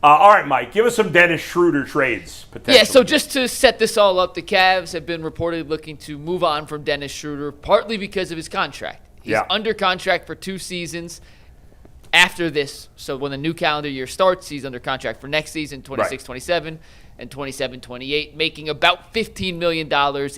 All right, Mike, give us some Dennis Schröder trades. Yeah, so just to set this all up, the Cavs have been reportedly looking to move on from Dennis Schröder, partly because of his contract. He's under contract for 2 seasons after this. So when the new calendar year starts, he's under contract for next season, 26-27 and 27-28, making about $15 million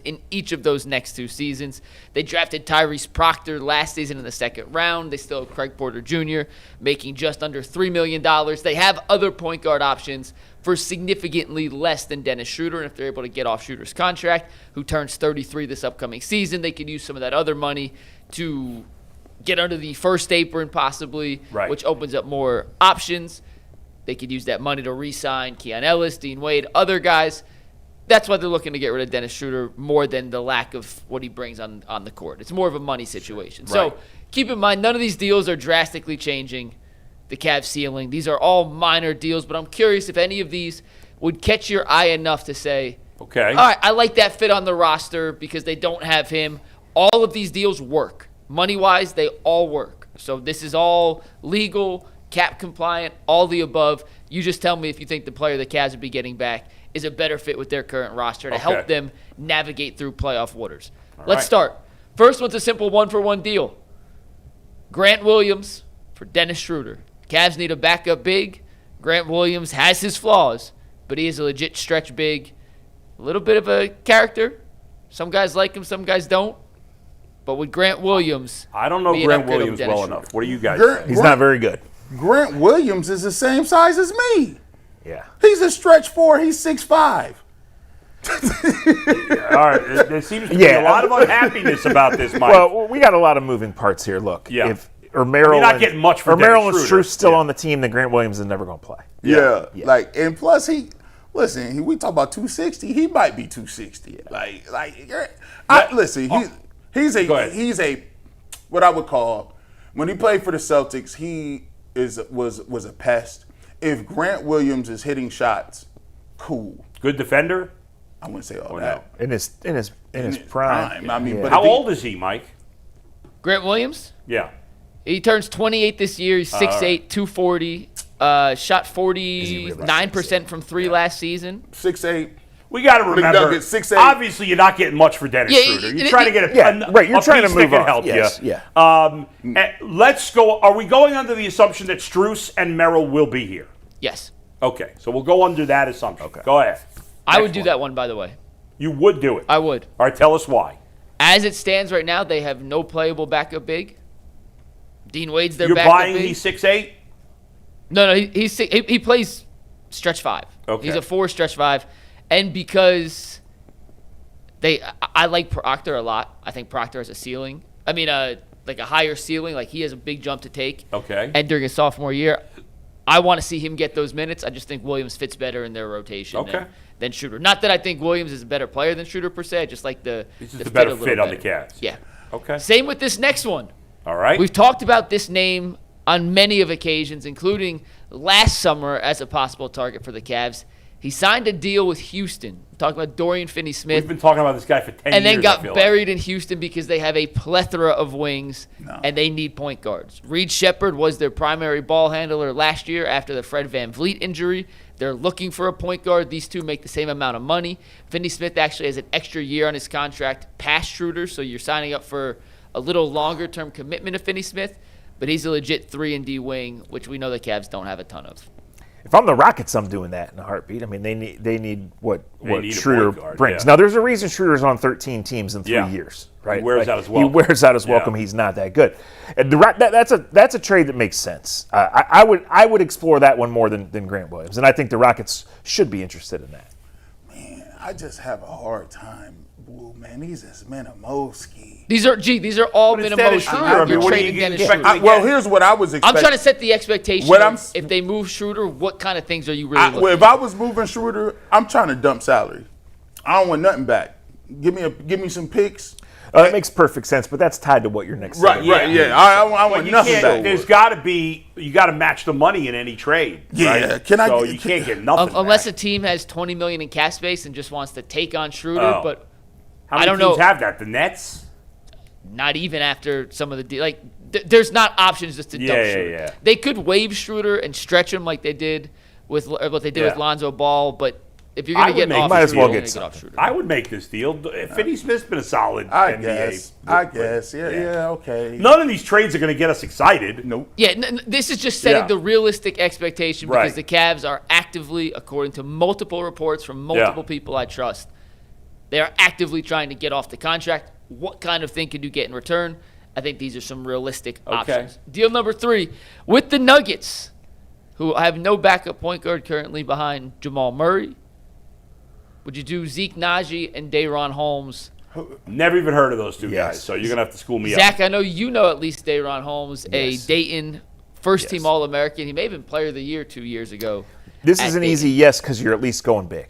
in each of those next 2 seasons. They drafted Tyrese Proctor last season in the 2nd round. They still have Craig Porter Jr. making just under $3 million. They have other point guard options for significantly less than Dennis Schröder, and if they're able to get off Schröder's contract, who turns 33 this upcoming season, they could use some of that other money to get under the first apron possibly, which opens up more options. They could use that money to re-sign Keon Ellis, Dean Wade, other guys. That's why they're looking to get rid of Dennis Schröder more than the lack of what he brings on the court. It's more of a money situation. So keep in mind, none of these deals are drastically changing the Cavs ceiling. These are all minor deals, but I'm curious if any of these would catch your eye enough to say, okay, all right, I like that fit on the roster because they don't have him. All of these deals work. Money-wise, they all work. So this is all legal, cap compliant, all the above. You just tell me if you think the player the Cavs would be getting back is a better fit with their current roster to help them navigate through playoff waters. Let's start. First one's a simple 1-for-1 deal. Grant Williams for Dennis Schröder. Cavs need a backup big. Grant Williams has his flaws, but he is a legit stretch big. A little bit of a character. Some guys like him, some guys don't. But with Grant Williams, I don't know Grant Williams well enough. What do you guys say? He's not very good. Grant Williams is the same size as me. Yeah. He's a stretch 4. He's 6'5". All right. There seems to be a lot of unhappiness about this, Mike. Well, we got a lot of moving parts here. Look, if Merrill you're not getting much for Merrill and Dennis Strus still on the team, then Grant Williams is never going to play. Yeah. Like, and plus we talk about 260. He might be 260. He's a what I would call, when he played for the Celtics, he was a pest. If Grant Williams is hitting shots, cool. Good defender? I wouldn't say all that. No. In his prime. I mean, how old is he, Mike? Grant Williams? Yeah. He turns 28 this year. He's 6'8", 240. Shot 49% from 3 last season. 6'8". We got to remember, 6'8". Obviously, you're not getting much for Dennis Schröder. You're trying to get you're trying to move that can help you. Let's go. Are we going under the assumption that Strus and Merrill will be here? Yes. Okay, so we'll go under that assumption. Okay. Go ahead. I would do that one, by the way. You would do it? I would. All right, tell us why. As it stands right now, they have no playable backup big. Dean Wade's their backup buying big. he's 6'8"? No, he plays stretch 5. Okay. He's a 4 stretch 5. And because I like Proctor a lot. I think Proctor has a ceiling. I mean, like a higher ceiling. Like he has a big jump to take. Okay. And during his sophomore year, I want to see him get those minutes. I just think Williams fits better in their rotation than Schröder. Not that I think Williams is a better player than Schröder per se. I just like the better fit on the Cavs. Yeah. Okay. Same with this next one. All right. We've talked about this name on many of occasions, including last summer as a possible target for the Cavs. He signed a deal with Houston. I'm talking about Dorian Finney-Smith. We've been talking about this guy for 10 years. And then got buried in Houston because they have a plethora of wings and they need point guards. Reed Shepherd was their primary ball handler last year after the Fred VanVleet injury. They're looking for a point guard. These two make the same amount of money. Finney-Smith actually has an extra year on his contract past Schröder, so you're signing up for a little longer-term commitment of Finney-Smith. But he's a legit 3-and-D wing, which we know the Cavs don't have a ton of. If I'm the Rockets, I'm doing that in a heartbeat. I mean, they need what Schröder brings. Yeah. Now, there's a reason Schröder's on 13 teams in 3 years, right? He wears out his welcome. He wears out his welcome. He's not that good. And that's a trade that makes sense. I would explore that one more than Grant Williams, and I think the Rockets should be interested in that. Man, I just have a hard time. Ooh, man, these is Minimowski. These are all Minimowski. You're trading Dennis Schröder. Well, here's what I was expecting. I'm trying to set the expectation. If they move Schröder, what kind of things are you really looking if I was moving Schröder, I'm trying to dump salary. I don't want nothing back. Give me some picks. It makes perfect sense, but that's tied to what your next right. I want nothing back. There's got to be you got to match the money in any trade. Yeah, right? You can't get nothing unless back. A team has $20 million in cap space and just wants to take on Schröder. But how many teams have that? The Nets? Not even after some of the there's not options just to dump Schröder. They could waive Schröder and stretch him like they did with what they did Yeah. with Lonzo Ball, but if you're going to I would get make- off, might as Schroeder, well you're get gonna off Schroeder. I would make this deal. Finney Smith's been a solid I NBA. guess. Yeah, okay. None of these trades are going to get us excited. Nope. Yeah, this is just setting Yeah. the realistic expectation because Right. the Cavs are actively, according to multiple reports from multiple people I trust, they are actively trying to get off the contract. What kind of thing could you get in return? I think these are some realistic options. Deal number 3 with the Nuggets, who have no backup point guard currently behind Jamal Murray. Would you do Zeke Naji and Day'Ron Holmes? Never even heard of those two Yes. guys, so you're going to have to school me up. Zach, I know you know at least Day'Ron Holmes, Yes. a Dayton first-team Yes. All-American. He may have been Player of the Year 2 years ago. This at is an Dayton. easy yes because you're at least going big,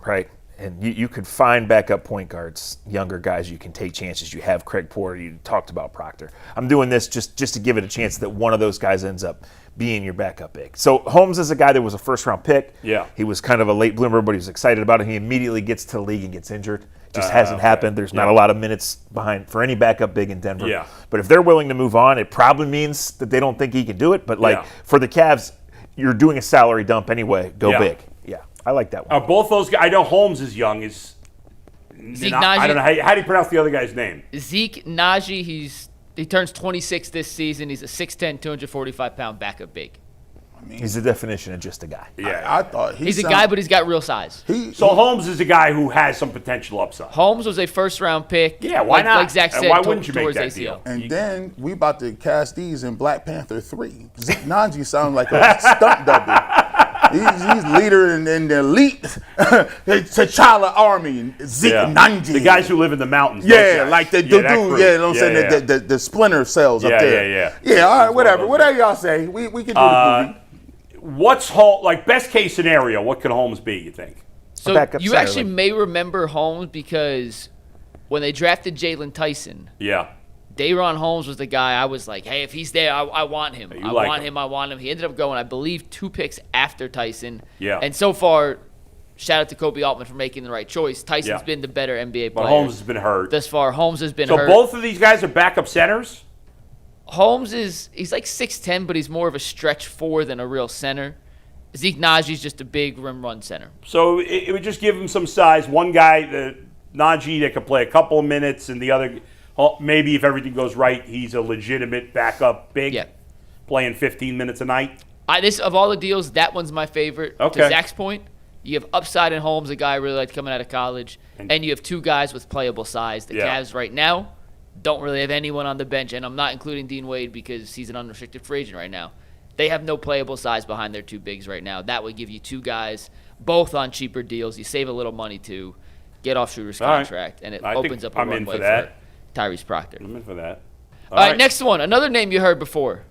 right? And you could find backup point guards, younger guys. You can take chances. You have Craig Porter. You talked about Proctor. I'm doing this just to give it a chance that one of those guys ends up being your backup big. So Holmes is a guy that was a first-round pick. Yeah. He was kind of a late bloomer, but he was excited about it. He immediately gets to the league and gets injured. Just hasn't happened. There's not a lot of minutes behind for any backup big in Denver. Yeah. But if they're willing to move on, it probably means that they don't think he can do it. But Yeah. for the Cavs, you're doing a salary dump anyway. Go Yeah. big. Yeah, I like that one. Both those guys, I know Holmes is young. Zeke I don't know. Naji, How do you pronounce the other guy's name? Zeke Naji, he turns 26 this season. He's a 6'10", 245-pound backup big. He's the definition of just a guy. Yeah. I thought He's a guy, but he's got real size. So Holmes is a guy who has some potential upside. Holmes was a first-round pick. Yeah, why not? Like Zach And said, why wouldn't you make towards that ACL. deal? And then we about to cast these in Black Panther 3. Zeke Naji sounds like a stunt double. He's leader in the elite T'Challa army. Zeke Naji. The guys who live in the mountains. those Yeah, guys. like the that dude. crew. Yeah, you know what I'm saying? Yeah. The splinter cells Yeah, up there. yeah. Yeah, all right, Those whatever. guys. Whatever y'all say. We can do the movie. What's Holmes, like best case scenario, what could Holmes be, you think? So backup you center, actually like- may remember Holmes because when they drafted Jalen Tyson, Yeah. Day'Ron Holmes was the guy I was like, hey, if he's there, I want him. I like want him. him. I want him. He ended up going, I believe, 2 picks after Tyson. Yeah. And so far, shout out to Kobe Altman for making the right choice. Tyson's Yeah. been the better NBA But player. Holmes has been hurt. Thus far, Holmes has been So hurt. both of these guys are backup centers? Holmes he's like 6'10", but he's more of a stretch 4 than a real center. Zeke Naji's just a big rim run center. So it would just give him some size. One guy, Najee, that could play a couple of minutes, and the other, maybe if everything goes right, he's a legitimate backup big, Yeah. playing 15 minutes a night. Of all the deals, that one's my favorite. Okay. To Zach's point, you have upside in Holmes, a guy I really liked coming out of college, and you have 2 guys with playable size. The Yeah. Cavs right now don't really have anyone on the bench, and I'm not including Dean Wade because he's an unrestricted free agent right now. They have no playable size behind their 2 bigs right now. That would give you 2 guys, both on cheaper deals. You save a little money to get off Schroeder's All right. contract, and it I think opens up a I'm in runway for that. Tyrese Proctor. I'm in for that. All right, next one. Another name you heard before.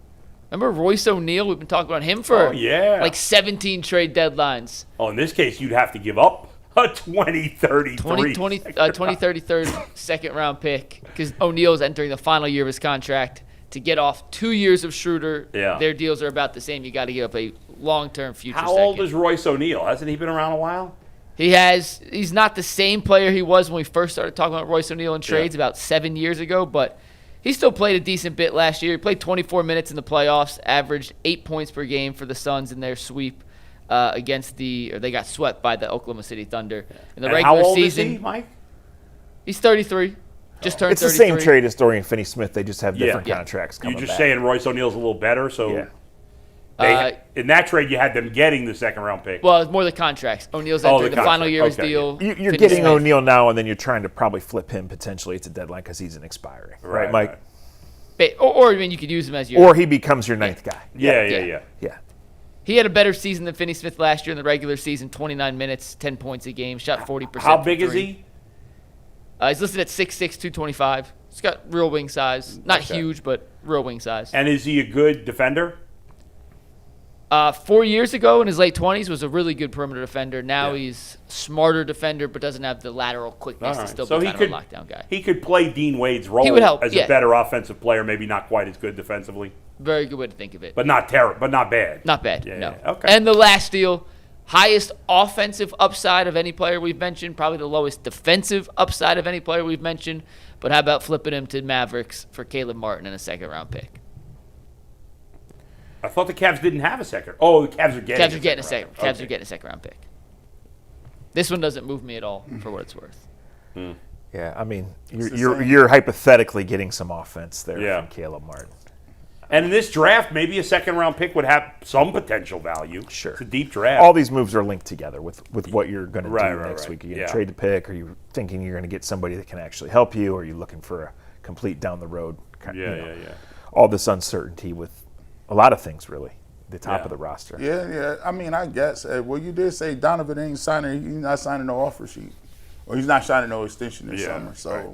Remember Royce O'Neal? We've been talking about him for like 17 trade deadlines. Oh, in this case, you'd have to give up a 2033. 2033 second-round pick because O'Neal's entering the final year of his contract. To get off 2 years of Schroeder, Yeah. their deals are about the same. You got to give up a long-term future How second. old is Royce O'Neal? Hasn't he been around a while? He's not the same player he was when we first started talking about Royce O'Neal in trades about 7 years ago, but he still played a decent bit last year. He played 24 minutes in the playoffs, averaged 8 points per game for the Suns in their sweep they got swept by the Oklahoma City Thunder in the And regular how old season. is he, Mike? He's 33. Just turned It's the 33. same trade as Dorian Finney-Smith. They just have different Yeah. contracts You're coming just back. saying Royce O'Neal's a little better, so Yeah. in that trade you had them getting the second-round pick. Well, it's more the contracts. O'Neal's Oh, entering the the final contract. year of his Okay, deal. You're Finney getting Smith. O'Neal now, and then you're trying to probably flip him potentially at the deadline because he's an expiring. Right, Mike? Or I mean, you could use him as your. Or he becomes your ninth guy. Yeah. Yeah. He had a better season than Finney Smith last year in the regular season. 29 minutes, 10 points a game, shot 40%. How from big is three. he? He's listed at 6'6", 225. He's got real wing size. Not Okay. huge, but real wing size. And is he a good defender? 4 years ago in his late 20s was a really good perimeter defender. Now Yeah. he's smarter defender, but doesn't have the lateral quickness All to right. still So be he kind of could a lockdown guy. He could play Dean Wade's role He would help, as yeah. a better offensive player, maybe not quite as good defensively, Very good way to think of it. but not terrible, but not bad. Not bad, Yeah, no. yeah. Okay. And the last deal, highest offensive upside of any player we've mentioned, probably the lowest defensive upside of any player we've mentioned. But how about flipping him to Mavericks for Caleb Martin and a second-round pick? I thought the Cavs didn't have a second. Oh, the Cavs are getting. Cavs are getting a second. Cavs Okay. are getting a second round pick. This one doesn't move me at all, for what it's worth. Yeah, I mean, the you're same. you're hypothetically getting some offense there Yeah. from Caleb Martin. And in this draft, maybe a second round pick would have some potential value. Sure. It's a deep draft. All these moves are linked together with what you're going to Right, do right, next right. week. Are you going Yeah. to trade the pick? Are you thinking you're going to get somebody that can actually help you? Or are you looking for a complete down the road? Yeah. All this uncertainty with a lot of things, really. The top Yeah. of the roster. Yeah. I mean, I guess. Well, you did say Donovan ain't signing. He's not signing no offer sheet, or he's not signing no extension this Yeah, summer. So right.